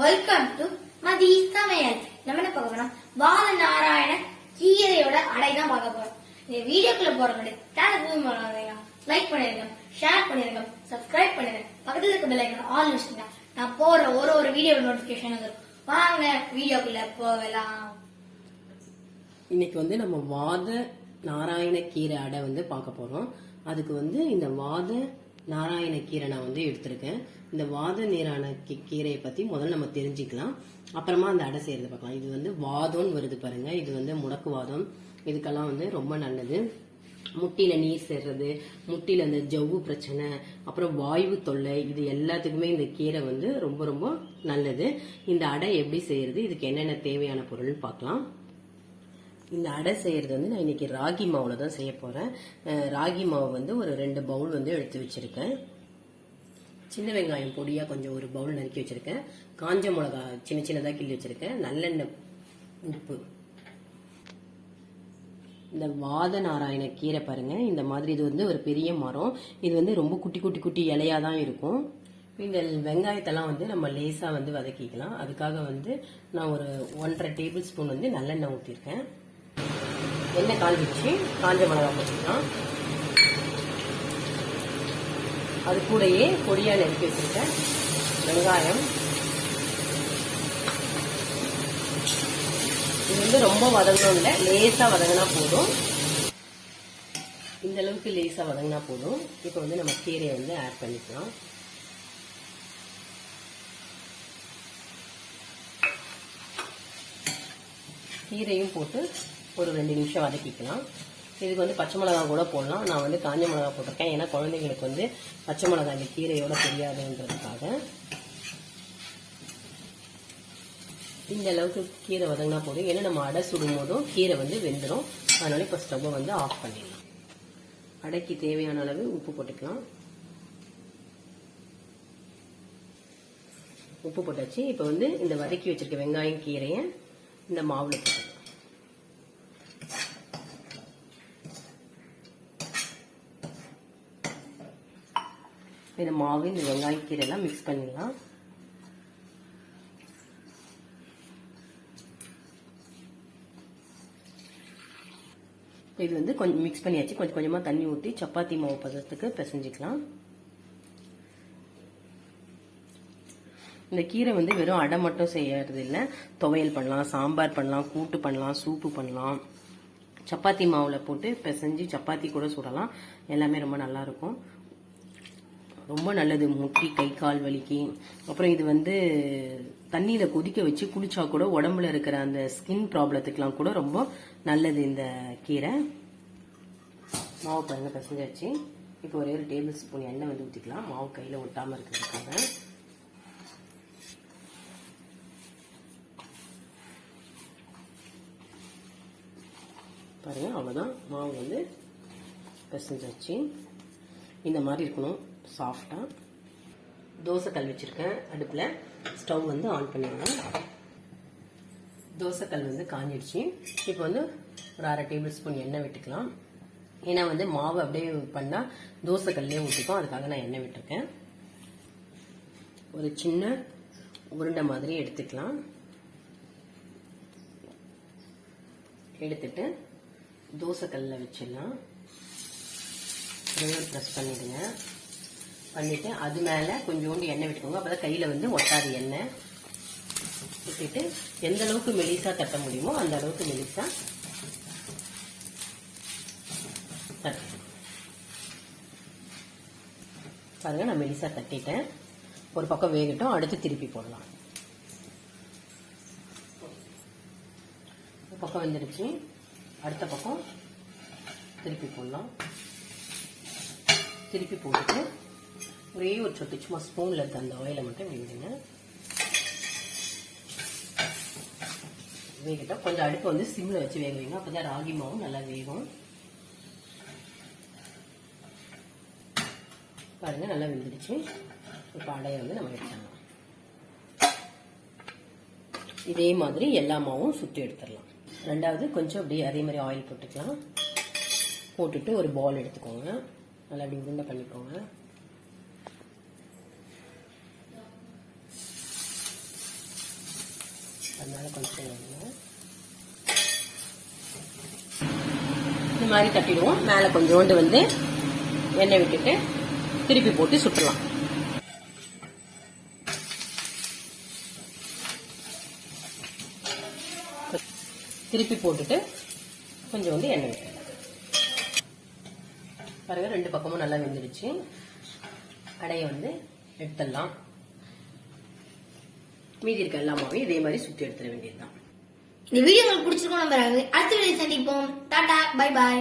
Welcome to Mathiz Samayal. நம்ம என்ன பார்க்க போறோம்? வாத நாராயண கீரையோட அடை தான் பார்க்க போறோம். இந்த வீடியோக்குள்ள போறதுக்கு சேனலுக்கு லைக் பண்ணிருங்க, ஷேர் பண்ணிருங்க, சப்ஸ்கிரைப் பண்ணிருங்க, பக்கத்துல இருக்க பெல் ஐகானை ஆல் வச்சுங்க. நான் போற ஒரு வீடியோ நோட்டிபிகேஷன் வந்துரும். வாங்க வீடியோக்குள்ள போகலாம். இன்னைக்கு நம்ம வாத நாராயண கீரை அடை பார்க்க போறோம். அதுக்கு இந்த வாத நாராயண கீரை நான் எடுத்திருக்கேன். இந்த வாத நீரான கீரையை பத்தி முதல்ல நம்ம தெரிஞ்சுக்கலாம். அப்புறமா அந்த அடை செய்யறது பார்க்கலாம். இது வாதம்னு வருது பாருங்க. இது முடக்கு வாதம், இதுக்கெல்லாம் ரொம்ப நல்லது. முட்டியில நீர் சேர்றது, முட்டியில அந்த ஜவ்வு பிரச்சனை, அப்புறம் வாயு தொல்லை, இது எல்லாத்துக்குமே இந்த கீரை ரொம்ப ரொம்ப நல்லது. இந்த அடை எப்படி செய்யறது, இதுக்கு என்னென்ன தேவையான பொருள் பார்க்கலாம். இந்த அடை செய்யறது நான் இன்னைக்கு ராகி மாவுல தான் செய்ய போறேன். ராகி மாவு ஒரு 2 பவுல் எடுத்து வச்சிருக்கேன். சின்ன வெங்காயம் பொடியா கொஞ்சம் ஒரு பவுல் நறுக்கி வச்சிருக்கேன். காஞ்ச மிளகா சின்ன சின்னதா கிள்ளி வச்சிருக்கேன். நல்லெண்ணெய், உப்பு. இந்த வாத நாராயண கீரை பாருங்க, இந்த மாதிரி இது ஒரு பெரிய மரம். இது ரொம்ப குட்டி குட்டி குட்டி இலையா தான் இருக்கும். இந்த வெங்காயத்தெல்லாம் நம்ம லேசா வதக்கிக்கலாம். அதுக்காக நான் ஒரு 1.5 டேபிள் ஸ்பூன் நல்லெண்ணெய் ஊற்றிருக்கேன். எண்ணெய் காஞ்சிச்சு, காஞ்ச மிளகா போட்டுக்கலாம். அது கூடயே பொடியா நறுக்கி வச்சிருக்கேன் வெங்காயம். இது ரொம்ப வதங்கணும் இல்லை, லேசா வதங்கினா போதும். இந்த அளவுக்கு லேசா வதங்கினா போதும். இப்போ நம்ம கீரையை ஆட் பண்ணிக்கலாம். கீரையும் போட்டு ஒரு 2 நிமிஷம் வதக்கிக்கலாம். இதுக்கு பச்சை மிளகா கூட போடலாம். நான் காஞ்ச மிளகா போட்டிருக்கேன். ஏன்னா குழந்தைங்களுக்கு பச்சை மிளகா இந்த கீரையோட தெரியாதுன்றதுக்காக. இந்த அளவுக்கு கீரை வதங்கினா போதும். ஏன்னா நம்ம அடை சுடும் போதும் கீரை வெந்துடும். அதனால இப்போ ஸ்டவ்வை ஆஃப் பண்ணிடலாம். அடைக்கு தேவையான அளவு உப்பு போட்டுக்கலாம். உப்பு போட்டாச்சு. இப்போ இந்த வதக்கி வச்சிருக்க வெங்காயம் கீரையை இந்த மாவுல போட்டுக்கலாம். இந்த மாவு இந்த வெங்காய கீரை எல்லாம் மிக்ஸ் பண்ணிடலாம். இது கொஞ்சம் மிக்ஸ் பண்ணியாச்சு. கொஞ்சம் கொஞ்சமா தண்ணி ஊற்றி சப்பாத்தி மாவு பதத்துக்கு பிசைஞ்சிக்கலாம். இந்த கீரை வெறும் அடை மட்டும் செய்யறது இல்லை. துவையல் பண்ணலாம், சாம்பார் பண்ணலாம், கூட்டு பண்ணலாம், சூப்பு பண்ணலாம். சப்பாத்தி மாவுல போட்டு பிசைஞ்சு சப்பாத்தி கூட சுடலாம். எல்லாமே ரொம்ப நல்லா இருக்கும். ரொம்ப நல்லது முட்டி கை கால் வலிக்கு. அப்புறம் இது தண்ணியில கொதிக்க வச்சு குளிச்சா கூட உடம்புல இருக்கிற அந்த ஸ்கின் ப்ராப்ளத்துக்கெல்லாம் கூட ரொம்ப நல்லது இந்த கீரை. மாவு பாருங்க பிசைஞ்சாச்சு. இப்போ ஒரே ஒரு டேபிள் ஸ்பூன் எண்ணெய் ஊற்றிக்கலாம். மாவு கையில ஒட்டாம இருக்கிறதுக்காக. பாருங்க, அவ்வளவுதான். மாவு பிசைஞ்சாச்சு. இந்த மாதிரி இருக்கணும், சாஃப்டா. தோசை கல் வச்சிருக்கேன் அடுப்புல. ஸ்டவ் ஆன் பண்ணிடலாம். தோசை கல் காஞ்சிடுச்சு. இப்போ ஒரு 1/2 டேபிள் ஸ்பூன் எண்ணெய் விட்டுக்கலாம். ஏன்னா மாவு அப்படியே பண்ணா தோசை கல்லே ஊற்றிக்கும். அதுக்காக நான் எண்ணெய் விட்டுருக்கேன். ஒரு சின்ன உருண்டை மாதிரி எடுத்துக்கலாம். எடுத்துட்டு தோசை கல்ல வச்சிடலாம். ப்ரெஸ் பண்ணிடுங்க. பண்ணிட்டு அது மேல கொஞ்சோண்டு எண்ணெய் விட்டுக்கோங்க. அப்பதான் கையில ஒட்டாது எண்ணெய். விட்டுட்டு எந்த அளவுக்கு மெலிசா தட்ட முடியுமோ அந்த அளவுக்கு மெலிசா தட்டு. பாருங்க, நான் மெலிசா தட்டிட்டேன். ஒரு பக்கம் வேகட்டும், அடுத்து திருப்பி போடலாம். ஒரு பக்கம் வெந்துடுச்சு, அடுத்த பக்கம் திருப்பி போடலாம். திருப்பி போட்டுட்டு ஒரே ஒரு சொட்டு சும்மா ஸ்பூன்ல இருக்க அந்த ஆயிலை மட்டும் வேண்டுங்க. வேகட்டும். கொஞ்சம் அடுப்பு சிம்ல வச்சு வேக வைங்க. அப்பதான் ராகி மாவும் நல்லா வேகும். பாருங்க, நல்லா வெந்துடுச்சு. இப்ப அடையை நம்ம எடுத்துடலாம். இதே மாதிரி எல்லா மாவும் சுற்றி எடுத்துடலாம். ரெண்டாவது கொஞ்சம் அப்படியே அதே மாதிரி ஆயில் போட்டுக்கலாம். போட்டுட்டு ஒரு பால் எடுத்துக்கோங்க. நல்லா அப்படி உருண்டை பண்ணிக்கோங்க. அதனால கொஞ்சம் இந்த மாதிரி தட்டிடுவோம். மேல கொஞ்சோண்டு வந்து எண்ணெய் விட்டுட்டு திருப்பி போட்டு சுற்றலாம். திருப்பி போட்டுட்டு கொஞ்சோண்டு எண்ணெய் விட்டு பாருங்க, 2 பக்கமும் நல்லா வெந்துடுச்சு. அடைய வந்து எடுத்துடலாம். மீதி இருக்க எல்லாமே இதே மாதிரி சுத்தி எடுத்துட வேண்டியதுதான். இந்த வீடியோ உங்களுக்கு பிடிச்சிருக்கோம் நம்புறாங்க. அடுத்த வீடியோ சந்திப்போம். Tata, bye bye.